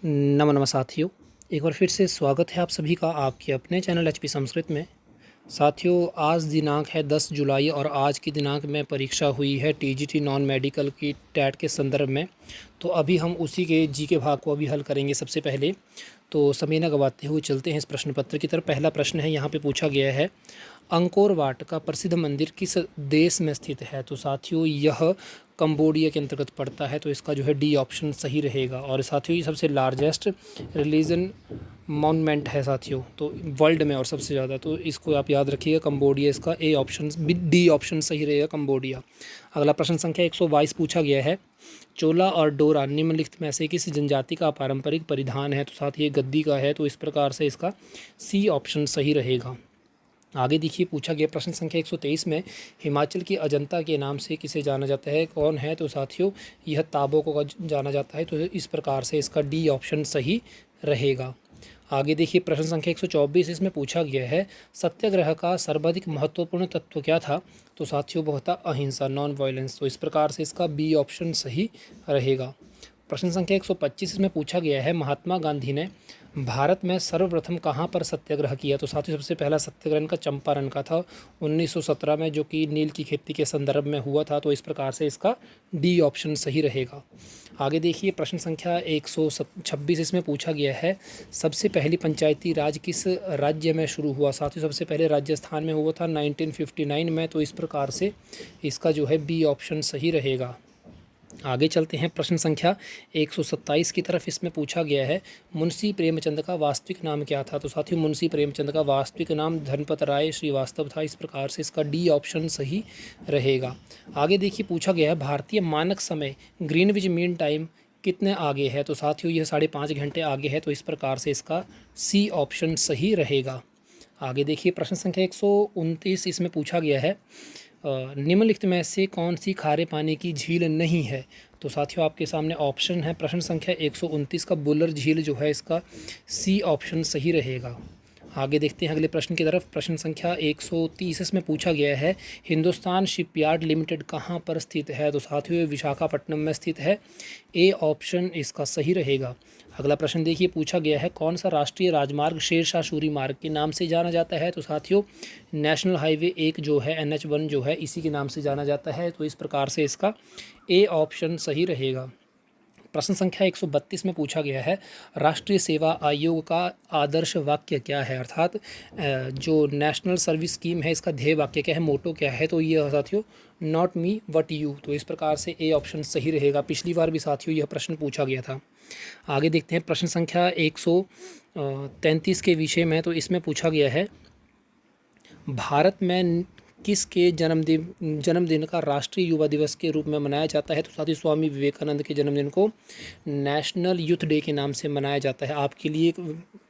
नमः साथियों, एक बार फिर से स्वागत है आप सभी का आपके अपने चैनल एचपी संस्कृत में। साथियों, आज दिनांक है 10 जुलाई और आज की दिनांक में परीक्षा हुई है टीजीटी नॉन मेडिकल की टैट के संदर्भ में। तो अभी हम उसी के जी के भाग को अभी हल करेंगे। सबसे पहले तो समय न गवाते हुए चलते हैं इस प्रश्न पत्र की तरफ। पहला प्रश्न है, यहाँ पे पूछा गया है, अंकोर वाट का प्रसिद्ध मंदिर किस देश में स्थित है? तो साथियों, यह कंबोडिया के अंतर्गत पड़ता है, तो इसका जो है डी ऑप्शन सही रहेगा। और साथियों, ये सबसे लार्जेस्ट रिलीजन मॉन्यूमेंट है साथियों, तो वर्ल्ड में और सबसे ज़्यादा, तो इसको आप याद रखिएगा, कंबोडिया। इसका ए ऑप्शन डी ऑप्शन सही रहेगा, कंबोडिया। अगला प्रश्न संख्या 122 पूछा गया है, चोला और डोरा निम्नलिखित में से किस जनजाति का पारंपरिक परिधान है? तो साथ ये गद्दी का है, तो इस प्रकार से इसका सी ऑप्शन सही रहेगा। आगे देखिए, पूछा गया प्रश्न संख्या 123 में, हिमाचल की अजंता के नाम से किसे जाना जाता है? कौन है? तो साथियों, यह ताबो को जाना जाता है, तो इस प्रकार से इसका डी ऑप्शन सही रहेगा। आगे देखिए, प्रश्न संख्या 124, इसमें पूछा गया है, सत्याग्रह का सर्वाधिक महत्वपूर्ण तत्व क्या था? तो साथियों, वह था अहिंसा, नॉन वायलेंस, तो इस प्रकार से इसका बी ऑप्शन सही रहेगा। प्रश्न संख्या 125 में पूछा गया है, महात्मा गांधी ने भारत में सर्वप्रथम कहाँ पर सत्याग्रह किया? तो साथियों, सबसे पहला सत्याग्रह का चंपारण का था 1917 में, जो कि नील की खेती के संदर्भ में हुआ था, तो इस प्रकार से इसका डी ऑप्शन सही रहेगा। आगे देखिए, प्रश्न संख्या 126, इसमें पूछा गया है, सबसे पहली पंचायती राज किस राज्य में शुरू हुआ? साथियों, सबसे पहले राजस्थान में हुआ था 1959 में, तो इस प्रकार से इसका जो है बी ऑप्शन सही रहेगा। आगे चलते हैं प्रश्न संख्या 127 की तरफ। इसमें पूछा गया है, मुंशी प्रेमचंद का वास्तविक नाम क्या था? तो साथियों, मुंशी प्रेमचंद का वास्तविक नाम धनपत राय श्रीवास्तव था, इस प्रकार से इसका डी ऑप्शन सही रहेगा। आगे देखिए, पूछा गया है, भारतीय मानक समय ग्रीनविच मीन टाइम कितने आगे है? तो साथियों, यह 5.5 घंटे आगे है, तो इस प्रकार से इसका सी ऑप्शन सही रहेगा। आगे देखिए, प्रश्न संख्या 129, इसमें पूछा गया है, निम्नलिखित में से कौन सी खारे पानी की झील नहीं है? तो साथियों, आपके सामने ऑप्शन है, प्रश्न संख्या 129 का बुलर झील जो है, इसका सी ऑप्शन सही रहेगा। आगे देखते हैं अगले प्रश्न की तरफ। प्रश्न संख्या 130 इसमें पूछा गया है, हिंदुस्तान शिपयार्ड लिमिटेड कहाँ पर स्थित है? तो साथियों, विशाखापट्टनम में स्थित है, ए ऑप्शन इसका सही रहेगा। अगला प्रश्न देखिए, पूछा गया है, कौन सा राष्ट्रीय राजमार्ग शेरशाह सूरी मार्ग के नाम से जाना जाता है? तो साथियों, नेशनल हाईवे 1 जो है, NH1 जो है, इसी के नाम से जाना जाता है, तो इस प्रकार से इसका ए ऑप्शन सही रहेगा। प्रश्न संख्या 132 में पूछा गया है, राष्ट्रीय सेवा आयोग का आदर्श वाक्य क्या है? अर्थात जो नेशनल सर्विस स्कीम है, इसका ध्येय वाक्य क्या है, मोटो क्या है? तो ये साथियों, नॉट मी बट यू, तो इस प्रकार से ए ऑप्शन सही रहेगा। पिछली बार भी साथियों यह प्रश्न पूछा गया था। आगे देखते हैं प्रश्न संख्या 133 के विषय में। तो इसमें पूछा गया है, भारत में किसके जन्मदिन का राष्ट्रीय युवा दिवस के रूप में मनाया जाता है? तो साथ ही स्वामी विवेकानंद के जन्मदिन को नेशनल यूथ डे के नाम से मनाया जाता है। आपके लिए एक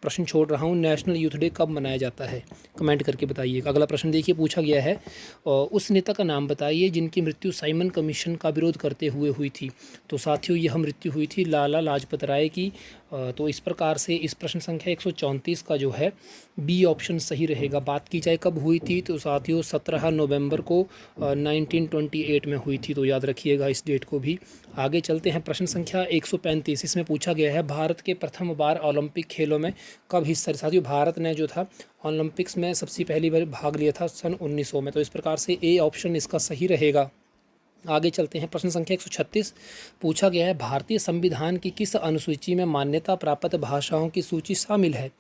प्रश्न छोड़ रहा हूँ, नेशनल यूथ डे कब मनाया जाता है? कमेंट करके बताइएगा। अगला प्रश्न देखिए, पूछा गया है, उस नेता का नाम बताइए जिनकी मृत्यु साइमन कमीशन का विरोध करते हुए हुई थी? तो साथियों, यह मृत्यु हुई थी लाला लाजपत राय की। तो इस प्रकार से इस प्रश्न संख्या 134 का जो है बी ऑप्शन सही रहेगा। बात की जाए कब हुई थी, तो साथियों 17 नवंबर को 1928 में हुई थी, तो याद रखिएगा इस डेट को भी। आगे चलते हैं, प्रश्न संख्या 135, इसमें पूछा गया है, भारत के प्रथम बार ओलंपिक खेलों में कब हिस्सा? साथियों, भारत ने जो था ओलंपिक्स में सबसे पहली बार भाग लिया था सन 1900 में, तो इस प्रकार से ए ऑप्शन इसका सही रहेगा। आगे चलते हैं, प्रश्न संख्या 136 पूछा गया है, भारतीय संविधान की किस अनुसूची में मान्यता प्राप्त भाषाओं की सूची शामिल है?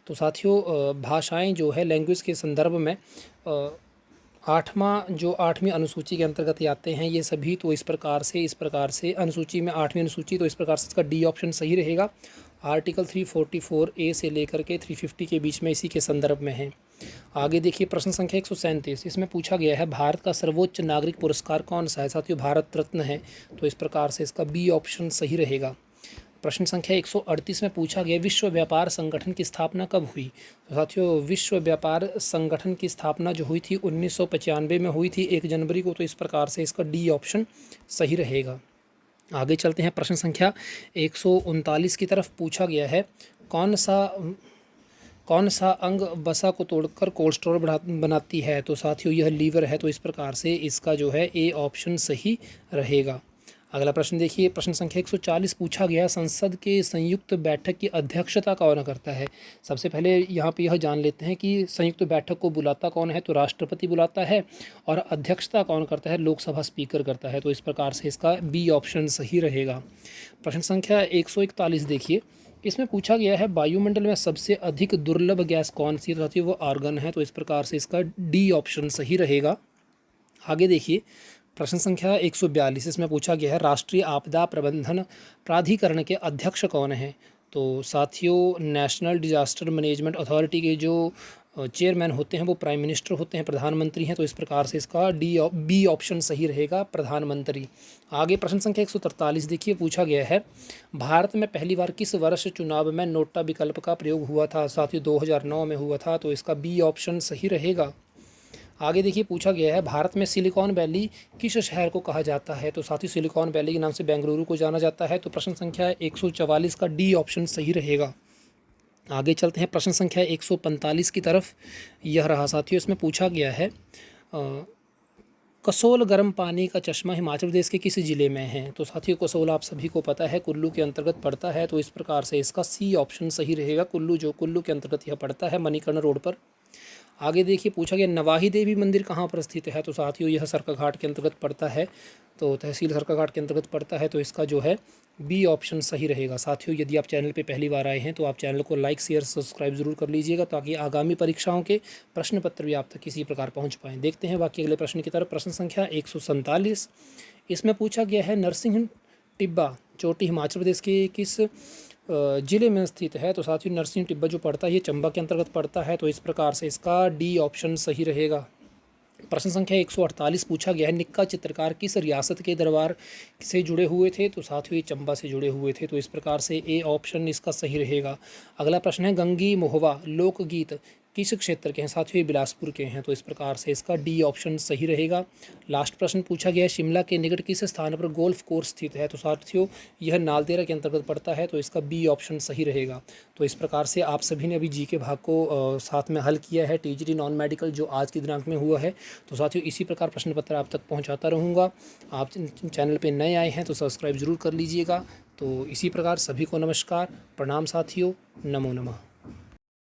तो साथियों, भाषाएं जो है लैंग्वेज के संदर्भ में आठवीं अनुसूची के अंतर्गत आते हैं ये सभी, तो इस प्रकार से अनुसूची में 8वीं अनुसूची, तो इस प्रकार से इसका डी ऑप्शन सही रहेगा। आर्टिकल 344 ए से लेकर के 350 के बीच में इसी के संदर्भ में है। आगे देखिए, प्रश्न संख्या 137, इसमें पूछा गया है, भारत का सर्वोच्च नागरिक पुरस्कार कौन सा है? साथियों, भारत रत्न है, तो इस प्रकार से इसका बी ऑप्शन सही रहेगा। प्रश्न संख्या 138 में पूछा गया, विश्व व्यापार संगठन की स्थापना कब हुई? तो साथियों, विश्व व्यापार संगठन की स्थापना जो हुई थी 1995 में हुई थी, 1 जनवरी को, तो इस प्रकार से इसका डी ऑप्शन सही रहेगा। आगे चलते हैं, प्रश्न संख्या 139 की तरफ। पूछा गया है, कौन सा अंग वसा को तोड़कर कोलेस्ट्रॉल बनाती है? तो साथियों, यह लीवर है, तो इस प्रकार से इसका जो है ए ऑप्शन सही रहेगा। अगला प्रश्न देखिए, प्रश्न संख्या 140 पूछा गया है, संसद के संयुक्त बैठक की अध्यक्षता कौन करता है। सबसे पहले यहाँ पे यह जान लेते हैं कि संयुक्त बैठक को बुलाता कौन है, तो राष्ट्रपति बुलाता है, और अध्यक्षता कौन करता है, लोकसभा स्पीकर करता है। तो इस प्रकार से इसका बी ऑप्शन सही रहेगा। प्रश्न संख्या 141 देखिए, इसमें पूछा गया है वायुमंडल में सबसे अधिक दुर्लभ गैस कौन सी रहती है, वो आर्गन है। तो इस प्रकार से इसका डी ऑप्शन सही रहेगा। आगे देखिए, प्रश्न संख्या 142, इसमें पूछा गया है राष्ट्रीय आपदा प्रबंधन प्राधिकरण के अध्यक्ष कौन हैं। तो साथियों, नेशनल डिजास्टर मैनेजमेंट अथॉरिटी के जो चेयरमैन होते हैं वो प्राइम मिनिस्टर होते हैं, प्रधानमंत्री हैं। तो इस प्रकार से इसका बी ऑप्शन सही रहेगा, प्रधानमंत्री। आगे प्रश्न संख्या 143 देखिए, पूछा गया है भारत में पहली बार किस वर्ष चुनाव में नोटा विकल्प का प्रयोग हुआ था। साथियों 2009 में हुआ था। तो इसका बी ऑप्शन सही रहेगा। आगे देखिए, पूछा गया है भारत में सिलिकॉन वैली किस शहर को कहा जाता है। तो साथ ही सिलिकॉन वैली के नाम से बेंगलुरु को जाना जाता है। तो प्रश्न संख्या 144 का डी ऑप्शन सही रहेगा। आगे चलते हैं प्रश्न संख्या 145 की तरफ। यह रहा साथियों, इसमें पूछा गया है कसोल गर्म पानी का चश्मा हिमाचल प्रदेश के किस ज़िले में है। तो साथियों, कसोल आप सभी को पता है कुल्लू के अंतर्गत पड़ता है। तो इस प्रकार से इसका सी ऑप्शन सही रहेगा। कुल्लू के अंतर्गत यह पड़ता है, मणिकर्ण रोड पर। आगे देखिए, पूछा गया नवाही देवी मंदिर कहाँ पर स्थित है। तो साथियों, यह सरकाघाट के अंतर्गत पड़ता है। तो तहसील सरकाघाट के अंतर्गत पड़ता है। तो इसका जो है बी ऑप्शन सही रहेगा। साथियों, यदि आप चैनल पे पहली बार आए हैं तो आप चैनल को लाइक शेयर सब्सक्राइब जरूर कर लीजिएगा, ताकि आगामी परीक्षाओं के प्रश्न पत्र भी आप तक किसी प्रकार पहुँच पाएँ। देखते हैं बाकी अगले प्रश्न की तरफ। प्रश्न संख्या 147, इसमें पूछा गया है नरसिंह टिब्बा चोटी हिमाचल प्रदेश के किस ज़िले में स्थित है। तो साथियों, नरसिंह टिब्बा जो पड़ता है ये चंबा के अंतर्गत पड़ता है। तो इस प्रकार से इसका डी ऑप्शन सही रहेगा। प्रश्न संख्या 148 पूछा गया है निक्का चित्रकार किस रियासत के दरबार से जुड़े हुए थे। तो साथियों, ये चंबा से जुड़े हुए थे। तो इस प्रकार से ए ऑप्शन इसका सही रहेगा। अगला प्रश्न है गंगी मोहवा लोकगीत किस क्षेत्र के हैं। साथियों, ये बिलासपुर के हैं। तो इस प्रकार से इसका डी ऑप्शन सही रहेगा। लास्ट प्रश्न पूछा गया है शिमला के निकट किस स्थान पर गोल्फ कोर्स स्थित है। तो साथियों, यह नालदेहरा के अंतर्गत पड़ता है। तो इसका बी ऑप्शन सही रहेगा। तो इस प्रकार से आप सभी ने अभी जी के भाग को साथ में हल किया है, टीजीटी नॉन मेडिकल जो आज की दिनांक में हुआ है। तो साथियों, इसी प्रकार प्रश्न पत्र आप तक पहुँचाता रहूँगा। आप चैनल पर नए आए हैं तो सब्सक्राइब जरूर कर लीजिएगा। तो इसी प्रकार सभी को नमस्कार, प्रणाम साथियों, नमो नमः।